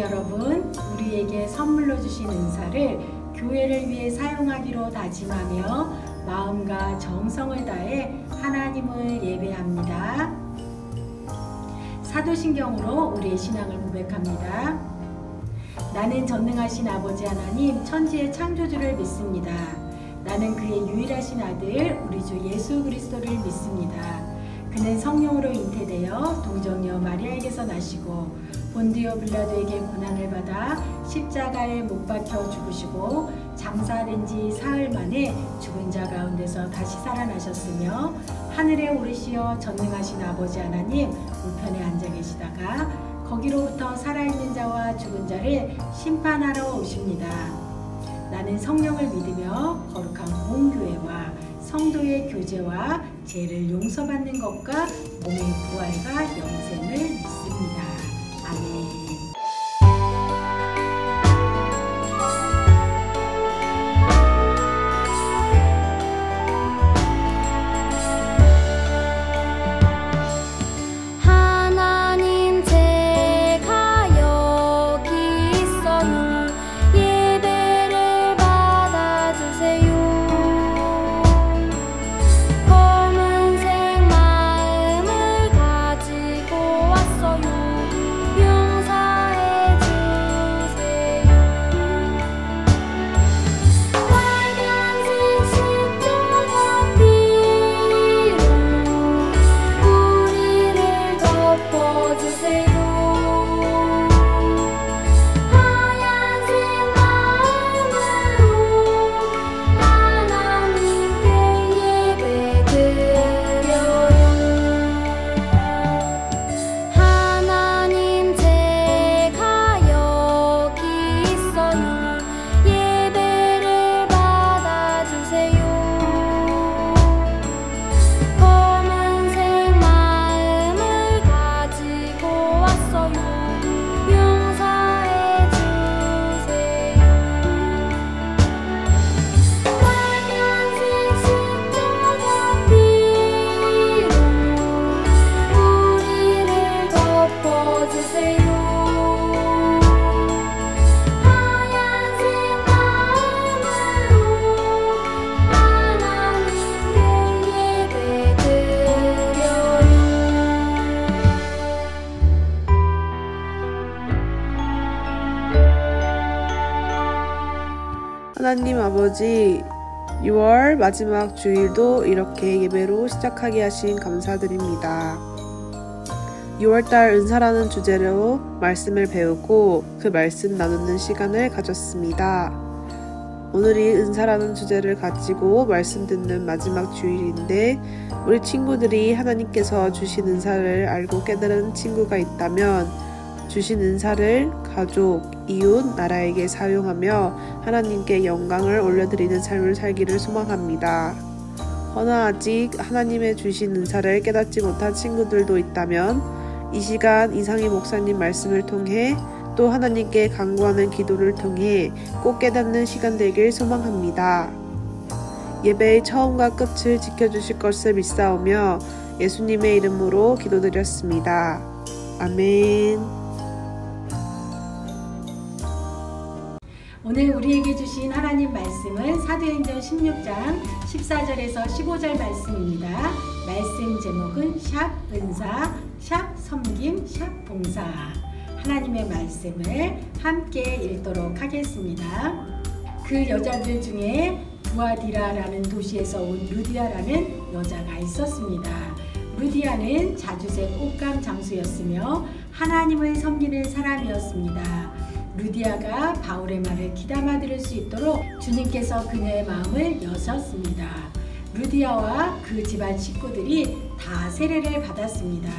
여러분, 우리에게 선물로 주신 은사를 교회를 위해 사용하기로 다짐하며 마음과 정성을 다해 하나님을 예배합니다. 사도신경으로 우리의 신앙을 고백합니다. 나는 전능하신 아버지 하나님, 천지의 창조주를 믿습니다. 나는 그의 유일하신 아들 우리 주 예수 그리스도를 믿습니다. 그는 성령으로 잉태되어 동정녀 마리아에게서 나시고 본디오 빌라도에게 고난을 받아 십자가에 못 박혀 죽으시고 장사된 지 사흘 만에 죽은 자 가운데서 다시 살아나셨으며 하늘에 오르시어 전능하신 아버지 하나님 우편에 앉아 계시다가 거기로부터 살아있는 자와 죽은 자를 심판하러 오십니다. 나는 성령을 믿으며 거룩한 공교회와 성도의 교제와 죄를 용서받는 것과 몸의 부활과 영생을 믿습니다. 아멘. 하나님 아버지, 6월 마지막 주일도 이렇게 예배로 시작하게 하신 감사드립니다. 6월달 은사라는 주제로 말씀을 배우고 그 말씀 나누는 시간을 가졌습니다. 오늘이 은사라는 주제를 가지고 말씀 듣는 마지막 주일인데 우리 친구들이 하나님께서 주신 은사를 알고 깨달은 친구가 있다면 주신 은사를 가족, 이웃, 나라에게 사용하며 하나님께 영광을 올려드리는 삶을 살기를 소망합니다. 허나 아직 하나님의 주신 은사를 깨닫지 못한 친구들도 있다면 이 시간 이상희 목사님 말씀을 통해 또 하나님께 간구하는 기도를 통해 꼭 깨닫는 시간 되길 소망합니다. 예배의 처음과 끝을 지켜주실 것을 믿사오며 예수님의 이름으로 기도드렸습니다. 아멘. 오늘 우리에게 주신 하나님 말씀은 사도행전 16장 14절에서 15절 말씀입니다. 말씀 제목은 샵 은사, 샵 섬김, 샵 봉사. 하나님의 말씀을 함께 읽도록 하겠습니다. 그 여자들 중에 두아디라라는 도시에서 온 루디아라는 여자가 있었습니다. 루디아는 자주색 옷감 장수였으며 하나님을 섬기는 사람이었습니다. 루디아가 바울의 말을 귀담아 들을 수 있도록 주님께서 그녀의 마음을 여셨습니다. 루디아와 그 집안 식구들이 다 세례를 받았습니다.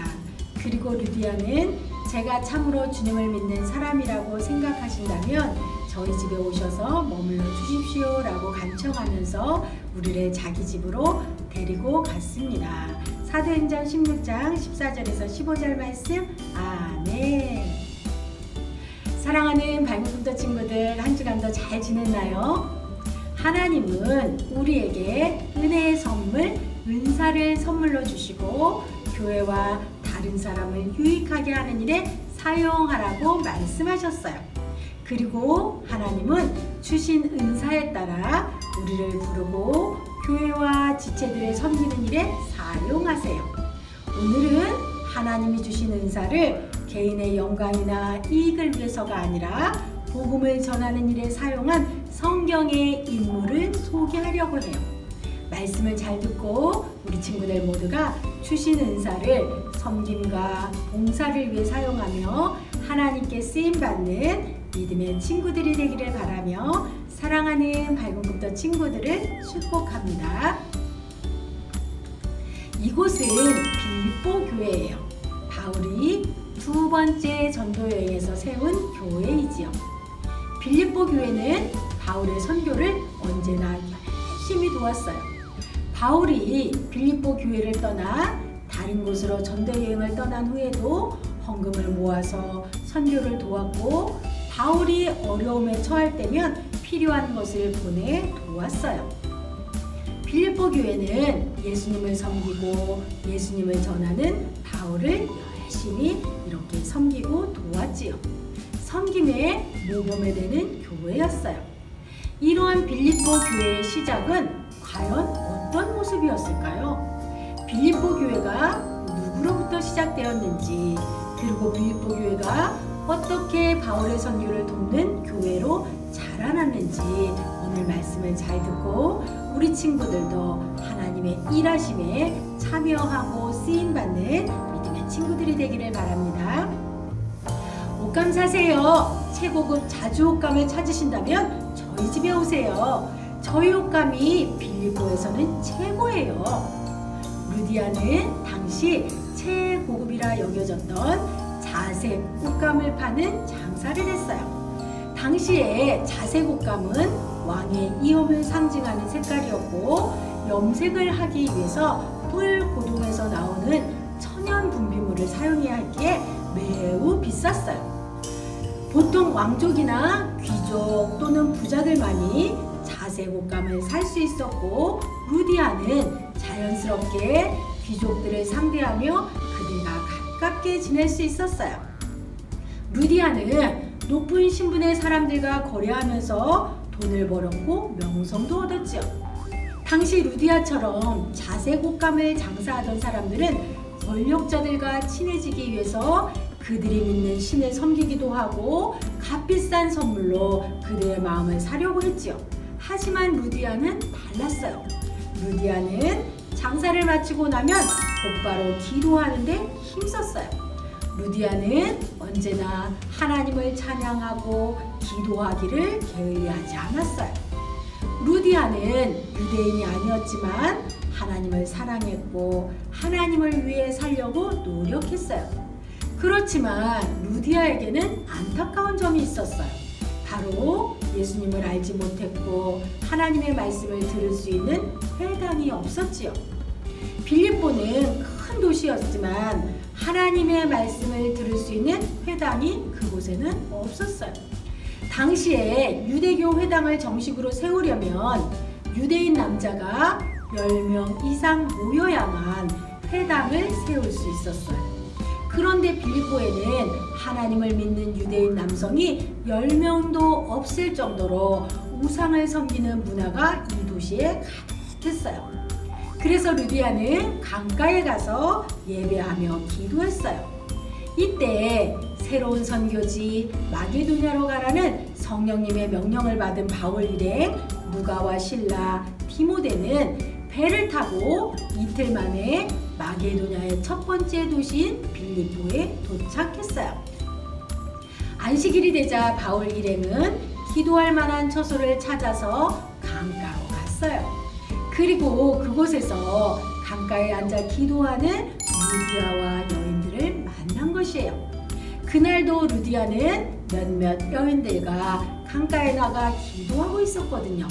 그리고 루디아는 제가 참으로 주님을 믿는 사람이라고 생각하신다면 저희 집에 오셔서 머물러 주십시오 라고 간청하면서 우리를 자기 집으로 데리고 갔습니다. 사도행전 16장 14절에서 15절 말씀. 아멘. 사랑하는 발목부터 친구들, 한 주간도 잘 지냈나요? 하나님은 우리에게 은혜의 선물, 은사를 선물로 주시고 교회와 다른 사람을 유익하게 하는 일에 사용하라고 말씀하셨어요. 그리고 하나님은 주신 은사에 따라 우리를 부르고 교회와 지체들을 섬기는 일에 사용하세요. 오늘은 하나님이 주신 은사를 개인의 영광이나 이익을 위해서가 아니라 복음을 전하는 일에 사용한 성경의 인물을 소개하려고 해요. 말씀을 잘 듣고 우리 친구들 모두가 주신 은사를 섬김과 봉사를 위해 사용하며 하나님께 쓰임받는 믿음의 친구들이 되기를 바라며 사랑하는 밝은꿈터 친구들을 축복합니다. 이곳은 빌립보 교회예요. 바울이 두 번째 전도 여행에서 세운 교회이지요. 빌립보 교회는 바울의 선교를 언제나 열심히 도왔어요. 바울이 빌립보 교회를 떠나 다른 곳으로 전도 여행을 떠난 후에도 헌금을 모아서 선교를 도왔고, 바울이 어려움에 처할 때면 필요한 것을 보내 도왔어요. 빌립보 교회는 예수님을 섬기고 예수님을 전하는 바울을 열심히 이렇게 섬기고 도왔지요. 섬김의 모범이 되는 교회였어요. 이러한 빌립보 교회의 시작은 과연 어떤 모습이었을까요? 빌립보 교회가 누구로부터 시작되었는지, 그리고 빌립보 교회가 어떻게 바울의 선교를 돕는 교회로 자라났는지 오늘 말씀을 잘 듣고 우리 친구들도 하나님의 일하심에 참여하고 쓰임받는 믿음의 친구들이 되기를 바랍니다. 옷감 사세요. 최고급 자주 옷감을 찾으신다면 저희 집에 오세요. 저희 옷감이 빌립보에서는 최고예요. 루디아는 당시 최고급이라 여겨졌던 자색 옷감을 파는 장사를 했어요. 당시에 자색 옷감은 왕의 이엄을 상징하는 색깔이었고, 염색을 하기 위해서 뿔고동에서 나오는 천연 분비물을 사용해야 했기에 매우 비쌌어요. 보통 왕족이나 귀족 또는 부자들만이 자색 옷감을 살 수 있었고, 루디아는 자연스럽게 귀족들을 상대하며 그들과 가깝게 지낼 수 있었어요. 루디아는 높은 신분의 사람들과 거래하면서 돈을 벌었고 명성도 얻었지요. 당시 루디아처럼 자색 옷감을 장사하던 사람들은 권력자들과 친해지기 위해서 그들이 믿는 신을 섬기기도 하고 값비싼 선물로 그들의 마음을 사려고 했지요. 하지만 루디아는 달랐어요. 루디아는 장사를 마치고 나면 곧바로 기도하는 데 힘썼어요. 루디아는 언제나 하나님을 찬양하고 기도하기를 게을리하지 않았어요. 루디아는 유대인이 아니었지만 하나님을 사랑했고 하나님을 위해 살려고 노력했어요. 그렇지만 루디아에게는 안타까운 점이 있었어요. 바로 예수님을 알지 못했고 하나님의 말씀을 들을 수 있는 회당이 없었지요. 빌립보는 큰 도시였지만 하나님의 말씀을 들을 수 있는 회당이 그곳에는 없었어요. 당시에 유대교 회당을 정식으로 세우려면 유대인 남자가 10명 이상 모여야만 회당을 세울 수 있었어요. 그런데 빌립보에는 하나님을 믿는 유대인 남성이 10명도 없을 정도로 우상을 섬기는 문화가 이 도시에 가득했어요. 그래서 루디아는 강가에 가서 예배하며 기도했어요. 이때 새로운 선교지 마게도냐로 가라는 성령님의 명령을 받은 바울 일행 누가와 실라, 디모데는 배를 타고 이틀 만에 마게도냐의 첫 번째 도시인 빌립보에 도착했어요. 안식일이 되자 바울 일행은 기도할 만한 처소를 찾아서 강가로 갔어요. 그리고 그곳에서 강가에 앉아 기도하는 루디아와 여인들을 만난 것이에요. 그날도 루디아는 몇몇 여인들과 강가에 나가 기도하고 있었거든요.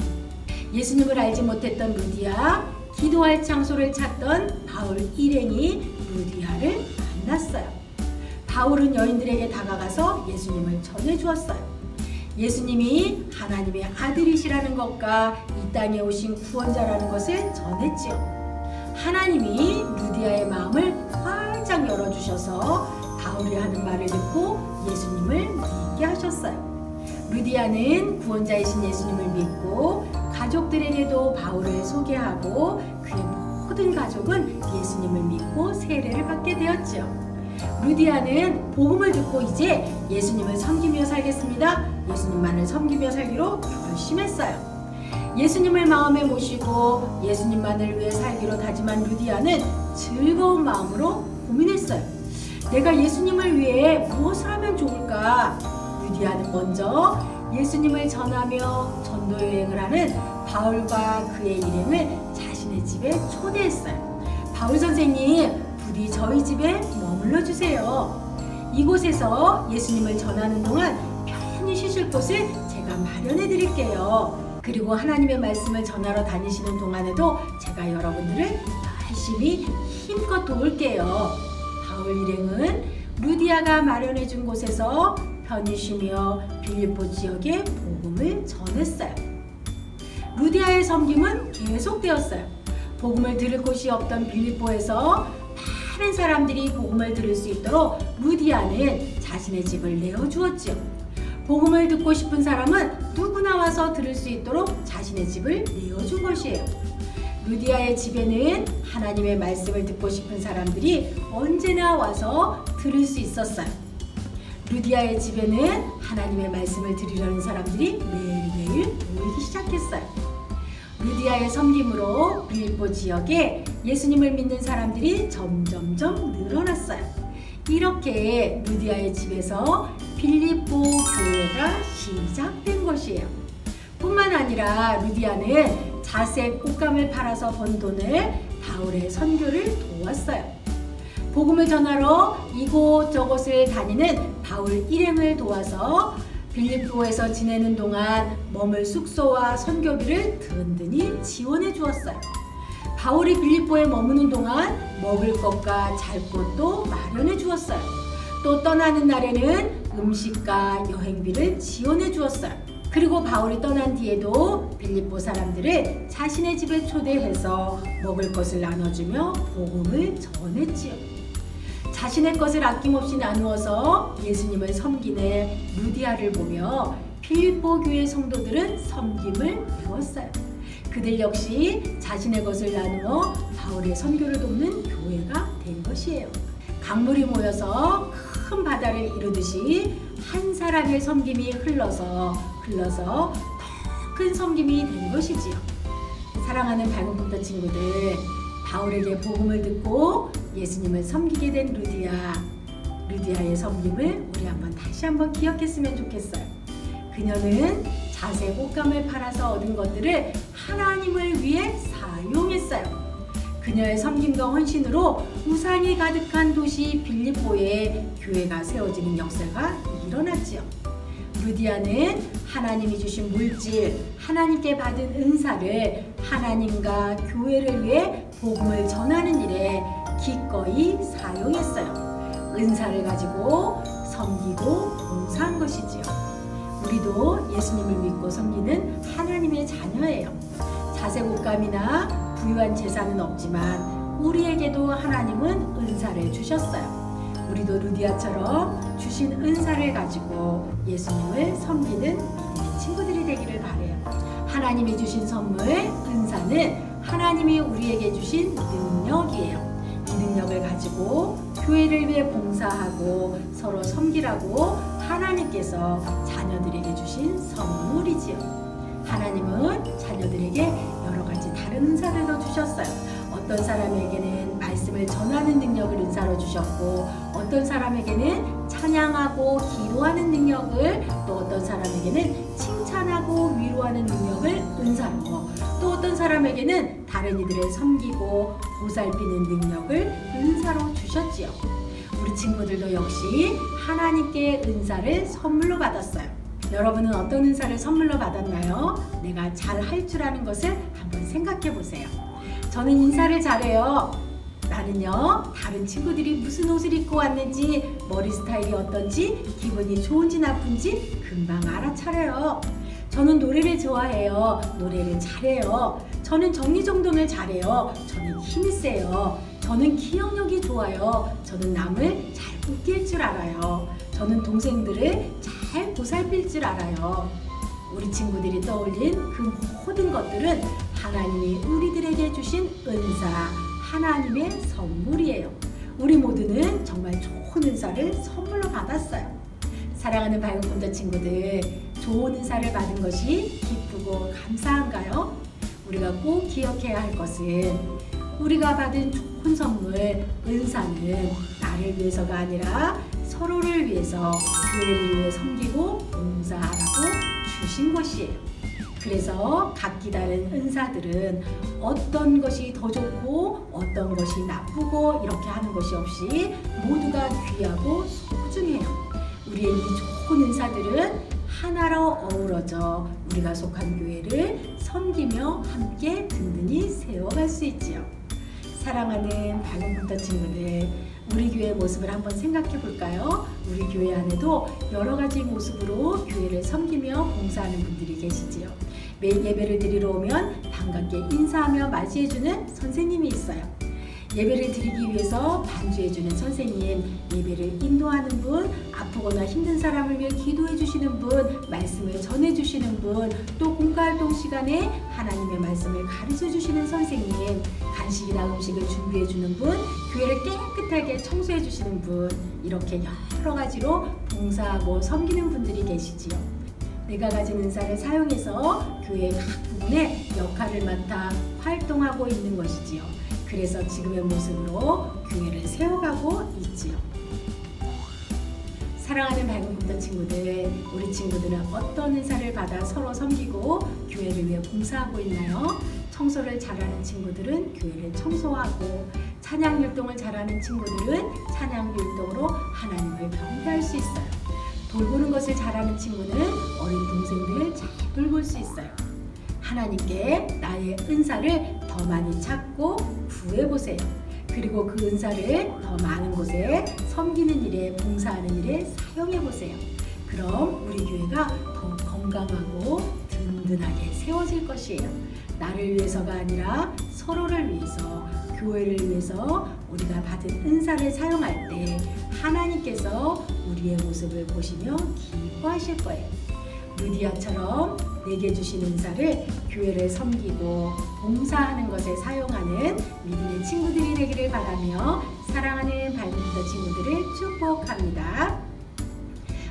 예수님을 알지 못했던 루디아, 기도할 장소를 찾던 바울 일행이 루디아를 만났어요. 바울은 여인들에게 다가가서 예수님을 전해주었어요. 예수님이 하나님의 아들이시라는 것과 이 땅에 오신 구원자라는 것을 전했지요. 하나님이 루디아의 마음을 활짝 열어주셔서 바울이 하는 말을 듣고 예수님을 믿게 하셨어요. 루디아는 구원자이신 예수님을 믿고 가족들에게도 바울을 소개하고 그의 모든 가족은 예수님을 믿고 세례를 받게 되었죠. 루디아는 복음을 듣고 이제 예수님을 섬기며 살겠습니다. 예수님만을 섬기며 살기로 결심했어요. 예수님을 마음에 모시고 예수님만을 위해 살기로 다짐한 루디아는 즐거운 마음으로 고민했어요. 내가 예수님을 위해 무엇을 하면 좋을까? 루디아는 먼저 예수님을 전하며 전도 여행을 하는 바울과 그의 일행을 자신의 집에 초대했어요. 바울 선생님, 부디 저희 집에 머물러 주세요. 이곳에서 예수님을 전하는 동안 편히 쉬실 곳을 제가 마련해 드릴게요. 그리고 하나님의 말씀을 전하러 다니시는 동안에도 제가 여러분들을 열심히 힘껏 도울게요. 바울 일행은 루디아가 마련해 준 곳에서 편히 쉬며 빌립보 지역에 복음을 전했어요. 루디아의 섬김은 계속되었어요. 복음을 들을 곳이 없던 빌립보에서 많은 사람들이 복음을 들을 수 있도록 루디아는 자신의 집을 내어주었지요. 복음을 듣고 싶은 사람은 누구나 와서 들을 수 있도록 자신의 집을 내어준 것이에요. 루디아의 집에는 하나님의 말씀을 듣고 싶은 사람들이 언제나 와서 들을 수 있었어요. 루디아의 집에는 하나님의 말씀을 들으려는 사람들이 매일매일 모이기 시작했어요. 루디아의 섬김으로 빌립보 지역에 예수님을 믿는 사람들이 점점점 늘어났어요. 이렇게 루디아의 집에서 빌립보 교회가 시작된 것이에요. 뿐만 아니라 루디아는 자색 옷감을 팔아서 번 돈을 바울의 선교를 도왔어요. 복음을 전하러 이곳저곳을 다니는 바울 일행을 도와서 빌립보에서 지내는 동안 머물 숙소와 선교비를 든든히 지원해 주었어요. 바울이 빌립보에 머무는 동안 먹을 것과 잘 곳도 마련해 주었어요. 또 떠나는 날에는 음식과 여행비를 지원해 주었어요. 그리고 바울이 떠난 뒤에도 빌립보 사람들을 자신의 집에 초대해서 먹을 것을 나눠주며 복음을 전했지요. 자신의 것을 아낌없이 나누어서 예수님을 섬기는 루디아를 보며 빌립보 교회 성도들은 섬김을 배웠어요. 그들 역시 자신의 것을 나누어 바울의 선교를 돕는 교회가 된 것이에요. 강물이 모여서 큰 바다를 이루듯이 한 사람의 섬김이 흘러서 더 큰 섬김이 된 것이지요. 사랑하는 밝은 꿈터 친구들, 바울에게 복음을 듣고 예수님을 섬기게 된 루디아의 섬김을 우리 다시 한번 기억했으면 좋겠어요. 그녀는 자색 옷감을 팔아서 얻은 것들을 하나님을 위해 사용했어요. 그녀의 섬김과 헌신으로 우상이 가득한 도시 빌립보에 교회가 세워지는 역사가 일어났지요. 루디아는 하나님이 주신 물질, 하나님께 받은 은사를 하나님과 교회를 위해 복음을 전하는 일에 기꺼이 사용했어요. 은사를 가지고 섬기고 봉사한 것이지요. 우리도 예수님을 믿고 섬기는 하나님의 자녀예요. 자색 옷감이나 부유한 재산은 없지만 우리에게도 하나님은 은사를 주셨어요. 우리도 루디아처럼 주신 은사를 가지고 예수님을 섬기는 믿음의 친구들이 되기를 바라요. 하나님이 주신 선물, 은사는 하나님이 우리에게 주신 능력이에요. 이 능력을 가지고 교회를 위해 봉사하고 서로 섬기라고 하나님께서 자녀들에게 주신 선물이지요. 하나님은 자녀들에게 여러 가지 다른 은사들도 주셨어요. 어떤 사람에게는 말씀을 전하는 능력을 은사로 주셨고, 어떤 사람에게는 찬양하고 기도하는 능력을, 또 어떤 사람에게는 칭찬하고 위로하는 능력을 은사로, 또 어떤 사람에게는 다른 이들을 섬기고 보살피는 능력을 은사로 주셨지요. 우리 친구들도 역시 하나님께 은사를 선물로 받았어요. 여러분은 어떤 은사를 선물로 받았나요? 내가 잘 할 줄 아는 것을 한번 생각해 보세요. 저는 인사를 잘해요. 나는요, 다른 친구들이 무슨 옷을 입고 왔는지, 머리 스타일이 어떤지, 기분이 좋은지 나쁜지 금방 알아차려요. 저는 노래를 좋아해요. 노래를 잘해요. 저는 정리정돈을 잘해요. 저는 힘이 세요. 저는 기억력이 좋아요. 저는 남을 잘 웃길 줄 알아요. 저는 동생들을 잘 보살필 줄 알아요. 우리 친구들이 떠올린 그 모든 것들은 하나님이 우리들에게 주신 은사, 하나님의 선물이에요. 우리 모두는 정말 좋은 은사를 선물로 받았어요. 사랑하는 밝은 꿈자 친구들, 좋은 은사를 받은 것이 기쁘고 감사한가요? 우리가 꼭 기억해야 할 것은 우리가 받은 좋은 선물, 은사는 나를 위해서가 아니라 서로를 위해서, 교회를 위해 섬기고 봉사하라고 주신 것이에요. 그래서 각기 다른 은사들은 어떤 것이 더 좋고 어떤 것이 나쁘고 이렇게 하는 것이 없이 모두가 귀하고 소중해요. 우리의 이 좋은 은사들은 하나로 어우러져 우리가 속한 교회를 섬기며 함께 든든히 세워갈 수 있지요. 사랑하는 밝은 꿈터 친구들, 우리 교회의 모습을 한번 생각해 볼까요? 우리 교회 안에도 여러 가지 모습으로 교회를 섬기며 봉사하는 분들이 계시지요. 매일 예배를 드리러 오면 반갑게 인사하며 맞이해주는 선생님이 있어요. 예배를 드리기 위해서 반주해주는 선생님, 예배를 인도하는 분, 아프거나 힘든 사람을 위해 기도해 주시는 분, 말씀을 전해 주시는 분, 또 공과활동 시간에 하나님의 말씀을 가르쳐 주시는 선생님, 간식이나 음식을 준비해 주는 분, 교회를 깨끗하게 청소해 주시는 분, 이렇게 여러 가지로 봉사하고 섬기는 분들이 계시지요. 내가 가진 은사를 사용해서 교회의 각 부분에 역할을 맡아 활동하고 있는 것이지요. 그래서 지금의 모습으로 교회를 세워가고 있지요. 사랑하는 밝은 꿈터 친구들, 우리 친구들은 어떤 은사를 받아 서로 섬기고 교회를 위해 봉사하고 있나요? 청소를 잘하는 친구들은 교회를 청소하고, 찬양 율동을 잘하는 친구들은 찬양 율동으로 하나님을 경배할 수 있어요. 돌보는 것을 잘하는 친구는 어린 동생들을 잘 돌볼 수 있어요. 하나님께 나의 은사를 더 많이 찾고 구해보세요. 그리고 그 은사를 더 많은 곳에 섬기는 일에, 봉사하는 일에 사용해보세요. 그럼 우리 교회가 더 건강하고 든든하게 세워질 것이에요. 나를 위해서가 아니라 서로를 위해서, 교회를 위해서 우리가 받은 은사를 사용할 때 하나님께서 우리의 모습을 보시며 기뻐하실 거예요. 루디아처럼 내게 주신 은사를 교회를 섬기고 봉사하는 것에 사용하는 믿음의 친구들이 되기를 바라며 사랑하는 밝은 꿈터 친구들을 축복합니다.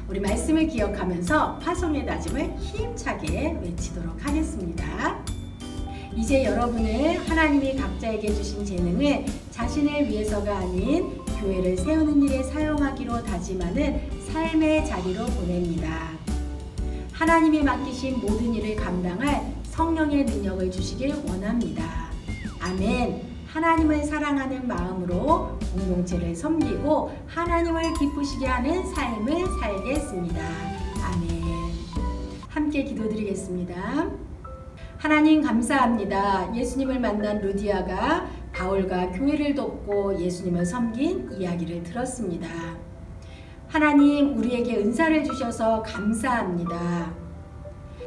우리 말씀을 기억하면서 파송의 다짐을 힘차게 외치도록 하겠습니다. 이제 여러분은 하나님이 각자에게 주신 재능을 자신을 위해서가 아닌 교회를 세우는 일에 사용하기로 다짐하는 삶의 자리로 보냅니다. 하나님이 맡기신 모든 일을 감당할 성령의 능력을 주시길 원합니다. 아멘. 하나님을 사랑하는 마음으로 공동체를 섬기고 하나님을 기쁘시게 하는 삶을 살겠습니다. 아멘. 함께 기도드리겠습니다. 하나님 감사합니다. 예수님을 만난 루디아가 바울과 교회를 돕고 예수님을 섬긴 이야기를 들었습니다. 하나님, 우리에게 은사를 주셔서 감사합니다.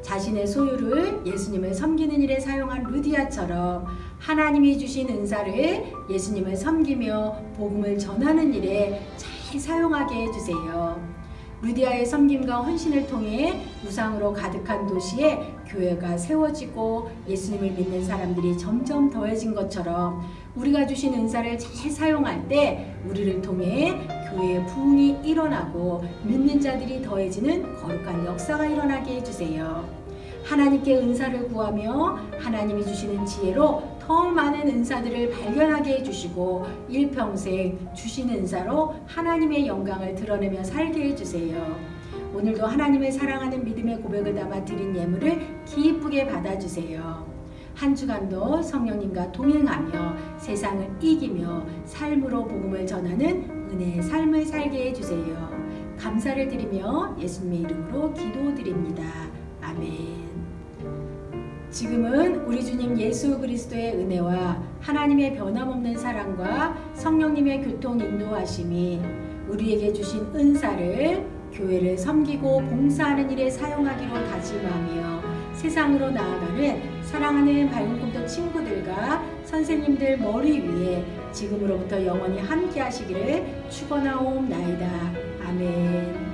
자신의 소유를 예수님을 섬기는 일에 사용한 루디아처럼 하나님이 주신 은사를 예수님을 섬기며 복음을 전하는 일에 잘 사용하게 해주세요. 루디아의 섬김과 헌신을 통해 우상으로 가득한 도시에 교회가 세워지고 예수님을 믿는 사람들이 점점 더해진 것처럼 우리가 주신 은사를 잘 사용할 때 우리를 통해 교회의 부흥이 일어나고 믿는 자들이 더해지는 거룩한 역사가 일어나게 해주세요. 하나님께 은사를 구하며 하나님이 주시는 지혜로 더 많은 은사들을 발견하게 해주시고 일평생 주신 은사로 하나님의 영광을 드러내며 살게 해주세요. 오늘도 하나님을 사랑하는 믿음의 고백을 담아 드린 예물을 기쁘게 받아주세요. 한 주간도 성령님과 동행하며 세상을 이기며 삶으로 복음을 전하는 은혜의 삶을 살게 해주세요. 감사를 드리며 예수님의 이름으로 기도드립니다. 아멘. 지금은 우리 주님 예수 그리스도의 은혜와 하나님의 변함없는 사랑과 성령님의 교통 인도하심이 우리에게 주신 은사를 교회를 섬기고 봉사하는 일에 사용하기로 다짐하며 세상으로 나아가는 사랑하는 밝은 꿈도 친구들과 선생님들 머리 위에 지금으로부터 영원히 함께 하시기를 축원하옵나이다. 아멘.